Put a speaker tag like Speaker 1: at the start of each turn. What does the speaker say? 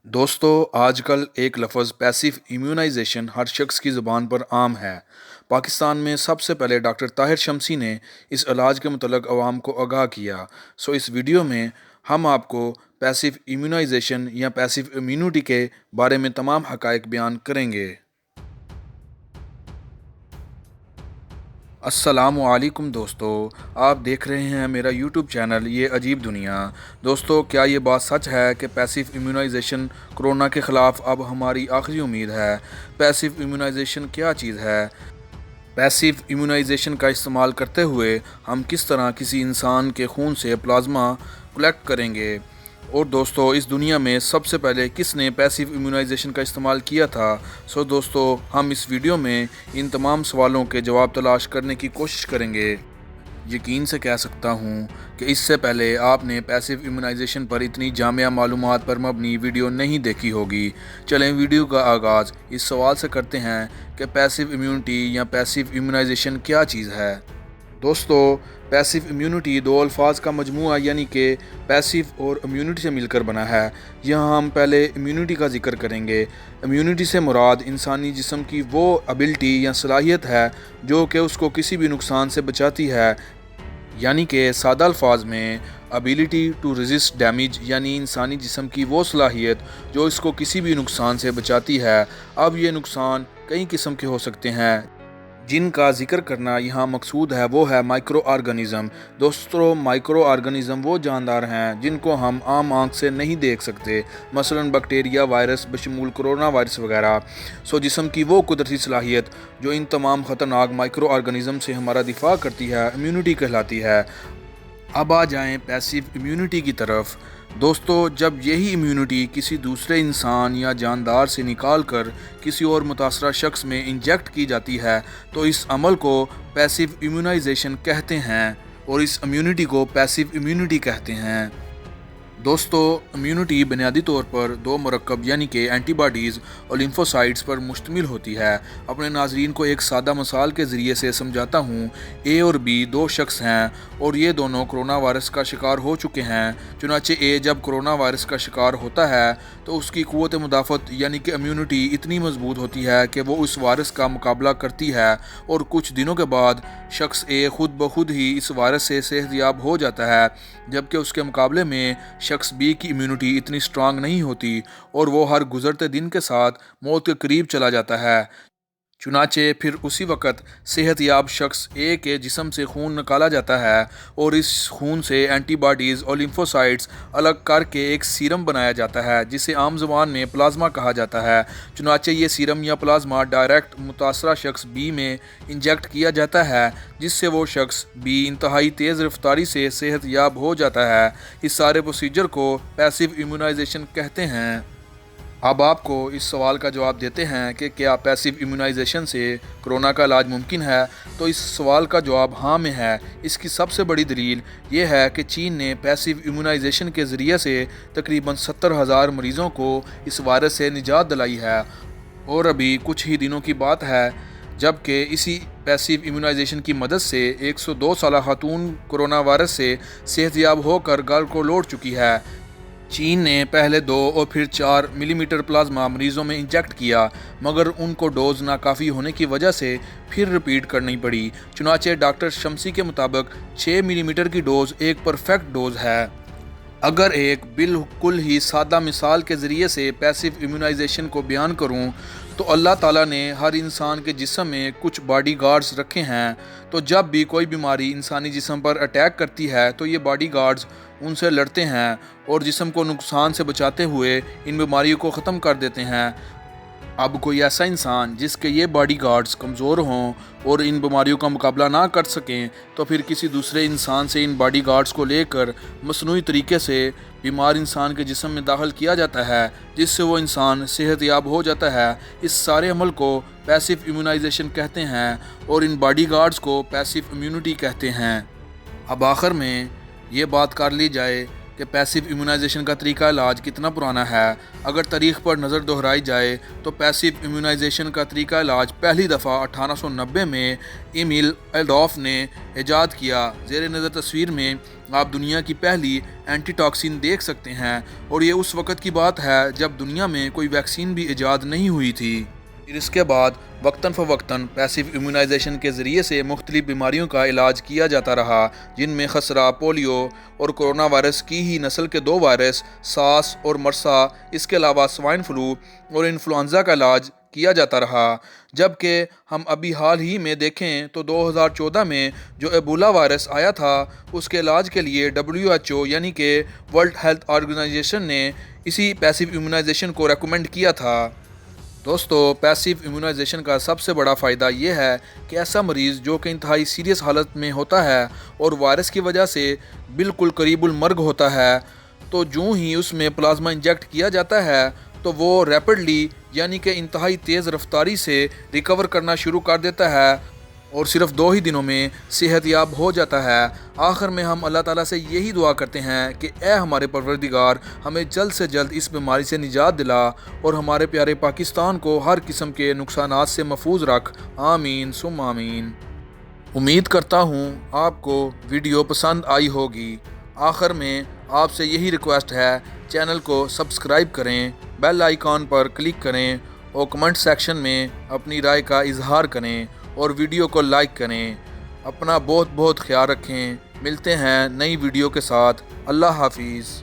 Speaker 1: दोस्तों आज कल एक लफ्ज़ पैसिव इम्यूनाइजेशन हर शख्स की ज़ुबान पर आम है। पाकिस्तान में सबसे पहले डॉक्टर ताहिर शमसी ने इस इलाज के मतलब अवाम को आगाह किया। इस वीडियो में हम आपको पैसिव इम्यूनाइजेशन या पैसिव इम्यूनिटी के बारे में तमाम हक़ाइक़ बयान करेंगे। अस्सलामुअलैकुम दोस्तों, आप देख रहे हैं मेरा यूट्यूब चैनल ये अजीब दुनिया। दोस्तों, क्या ये बात सच है कि पैसिव इम्यूनाइजेशन कोरोना के ख़िलाफ़ अब हमारी आखिरी उम्मीद है? पैसिव इम्यूनाइजेशन क्या चीज़ है? पैसिव इम्यूनाइजेशन का इस्तेमाल करते हुए हम किस तरह किसी इंसान के खून से प्लाज्मा कलेक्ट करेंगे? और दोस्तों, इस दुनिया में सबसे पहले किसने पैसिव इम्यूनाइजेशन का इस्तेमाल किया था? दोस्तों, हम इस वीडियो में इन तमाम सवालों के जवाब तलाश करने की कोशिश करेंगे। यकीन से कह सकता हूँ कि इससे पहले आपने पैसिव इम्यूनाइजेशन पर इतनी जामिया मालूमात पर मबनी वीडियो नहीं देखी होगी। चलें वीडियो का आगाज़ इस सवाल से करते हैं कि पैसिव इम्यूनिटी या पैसिव इम्यूनाइजेशन क्या चीज़ है। दोस्तों, पैसिव इम्यूनिटी दो अल्फाज का मजमूआ यानी कि पैसिव और इम्यूनिटी से मिलकर बना है। यहाँ हम पहले इम्यूनिटी का जिक्र करेंगे। इम्यूनिटी से मुराद इंसानी जिस्म की वो एबिलिटी या सलाहियत है जो कि उसको किसी भी नुकसान से बचाती है, यानी कि सादा अल्फाज में एबिलिटी टू रेजिस्ट डैमेज, यानी इंसानी जिस्म की वो सलाहियत जो इसको किसी भी नुकसान से बचाती है। अब ये नुकसान कई किस्म के हो सकते हैं जिनका जिक्र करना यहाँ मकसूद है, वो है माइक्रो ऑर्गेनिज़म। दोस्तों, माइक्रो ऑर्गेनिज़म वो जानदार हैं जिनको हम आम आँख से नहीं देख सकते, मसलन बैक्टीरिया, वायरस बशमूल कोरोना वायरस वगैरह। जिस्म की वो कुदरती सलाहियत जो इन तमाम ख़तरनाक माइक्रो ऑर्गेनिज़म से हमारा दिफा करती है, इम्यूनिटी कहलाती है। अब आ जाएं पैसिव इम्यूनिटी की तरफ। दोस्तों, जब यही इम्यूनिटी किसी दूसरे इंसान या जानदार से निकाल कर किसी और मुतासरा शख्स में इंजेक्ट की जाती है तो इस अमल को पैसिव इम्यूनाइजेशन कहते हैं और इस इम्यूनिटी को पैसिव इम्यूनिटी कहते हैं। दोस्तों, इम्यूनिटी बुनियादी तौर पर दो मरकब यानी कि एंटीबॉडीज़ और लिम्फोसाइट्स पर मुश्तमिल होती है। अपने नाजरीन को एक सादा मिसाल के ज़रिए से समझाता हूँ। ए और बी दो शख्स हैं और ये दोनों कोरोना वायरस का शिकार हो चुके हैं। चुनाचे ए जब कोरोना वायरस का शिकार होता है तो उसकी क़ुव्वत मुदाफ़त यानी कि इम्यूनिटी इतनी मजबूत होती है कि वो उस वायरस का मुकाबला करती है और कुछ दिनों के बाद शख्स ए खुद ब खुद ही इस वायरस से सेहतयाब हो जाता है, जबकि उसके मुकाबले में शख्स बी की इम्यूनिटी इतनी स्ट्रांग नहीं होती और वो हर गुजरते दिन के साथ मौत के करीब चला जाता है। चुनाचे फिर उसी वक्त सेहतयाब शख्स ए के जिस्म से खून निकाला जाता है और इस खून से एंटीबॉडीज़ और लिम्फोसाइट्स अलग करके एक सीरम बनाया जाता है जिसे आम ज़ुबान में प्लाज्मा कहा जाता है। चुनाचे ये सीरम या प्लाज्मा डायरेक्ट मुतासरा शख्स बी में इंजेक्ट किया जाता है जिससे वो शख्स बी इंतहाई तेज़ रफ्तारी से सेहतयाब हो जाता है। इस सारे प्रोसीजर को पैसिव इम्यूनाइजेशन कहते हैं। अब आपको इस सवाल का जवाब देते हैं कि क्या पैसिव इम्यूनाइजेशन से कोरोना का इलाज मुमकिन है? तो इस सवाल का जवाब हाँ में है। इसकी सबसे बड़ी दलील ये है कि चीन ने पैसिव इम्यूनाइजेशन के ज़रिए से तकरीबन 70,000 मरीज़ों को इस वायरस से निजात दिलाई है और अभी कुछ ही दिनों की बात है जबकि इसी पैसिव इम्यूनाइजेशन की मदद से 102 साला खातून कोरोना वायरस से सेहतयाब होकर घर को लौट चुकी है। चीन ने पहले 2 और फिर 4 मिलीमीटर प्लाज्मा मरीज़ों में इंजेक्ट किया, मगर उनको डोज नाकाफ़ी होने की वजह से फिर रिपीट करनी पड़ी। चुनाचे डॉक्टर शमसी के मुताबिक 6 मिलीमीटर की डोज एक परफेक्ट डोज है। अगर एक बिल्कुल ही सादा मिसाल के ज़रिए से पैसिव इम्यूनाइजेशन को बयान करूं तो अल्लाह ताला ने हर इंसान के जिस्म में कुछ बॉडी गार्ड्स रखे हैं। तो जब भी कोई बीमारी इंसानी जिस्म पर अटैक करती है तो ये बॉडी गार्ड्स उनसे लड़ते हैं और जिस्म को नुकसान से बचाते हुए इन बीमारियों को ख़त्म कर देते हैं। अब कोई ऐसा इंसान जिसके ये बॉडी गार्ड्स कमज़ोर हों और इन बीमारियों का मुकाबला ना कर सकें तो फिर किसी दूसरे इंसान से इन बॉडी गार्ड्स को लेकर मसनूई तरीके से बीमार इंसान के जिस्म में दाखिल किया जाता है जिससे वो इंसान सेहतयाब हो जाता है। इस सारे अमल को पैसिव इम्यूनाइजेशन कहते हैं और इन बॉडी गार्ड्स को पैसिव इम्यूनिटी कहते हैं। अब आखिर में ये बात कर ली जाए کہ پیسیو امیونائزیشن کا طریقہ علاج کتنا پرانا ہے۔ اگر تاریخ پر نظر دہرائی جائے تو پیسیو امیونائزیشن کا طریقہ علاج پہلی دفعہ 1890 میں ایمیل ایڈولف نے ایجاد کیا۔ زیر نظر تصویر میں آپ دنیا کی پہلی اینٹی ٹاکسین دیکھ سکتے ہیں، اور یہ اس وقت کی بات ہے جب دنیا میں کوئی ویکسین بھی ایجاد نہیں ہوئی تھی۔ پھر اس کے بعد وقتاً فوقتاً پیسیو امیونائزیشن کے ذریعے سے مختلف بیماریوں کا علاج کیا جاتا رہا، جن میں خسرہ، پولیو اور کرونا وائرس کی ہی نسل کے 2 وائرس ساس اور مرسا، اس کے علاوہ سوائن فلو اور انفلوئنزا کا علاج کیا جاتا رہا۔ جبکہ ہم ابھی حال ہی میں دیکھیں تو 2014 میں جو ایبولا وائرس آیا تھا، اس کے علاج کے لیے WHO یعنی کہ ورلڈ ہیلتھ آرگنائزیشن نے اسی پیسیو امیونائزیشن کو ریکمینڈ کیا تھا۔ دوستو، پیسیو امیونائزیشن کا سب سے بڑا فائدہ یہ ہے کہ ایسا مریض جو کہ انتہائی سیریس حالت میں ہوتا ہے اور وائرس کی وجہ سے بالکل قریب المرگ ہوتا ہے، تو جو ہی اس میں پلازما انجیکٹ کیا جاتا ہے تو وہ ریپڈلی یعنی کہ انتہائی تیز رفتاری سے ریکور کرنا شروع کر دیتا ہے اور صرف 2 ہی دنوں میں صحت یاب ہو جاتا ہے۔ آخر میں ہم اللہ تعالیٰ سے یہی دعا کرتے ہیں کہ اے ہمارے پروردگار، ہمیں جلد سے جلد اس بیماری سے نجات دلا اور ہمارے پیارے پاکستان کو ہر قسم کے نقصانات سے محفوظ رکھ۔ آمین ثم آمین۔ امید کرتا ہوں آپ کو ویڈیو پسند آئی ہوگی۔ آخر میں آپ سے یہی ریکویسٹ ہے، چینل کو سبسکرائب کریں، بیل آئیکن پر کلک کریں اور کمنٹ سیکشن میں اپنی رائے کا اظہار کریں اور ویڈیو کو لائک کریں۔ اپنا بہت خیال رکھیں۔ ملتے ہیں نئی ویڈیو کے ساتھ۔ اللہ حافظ۔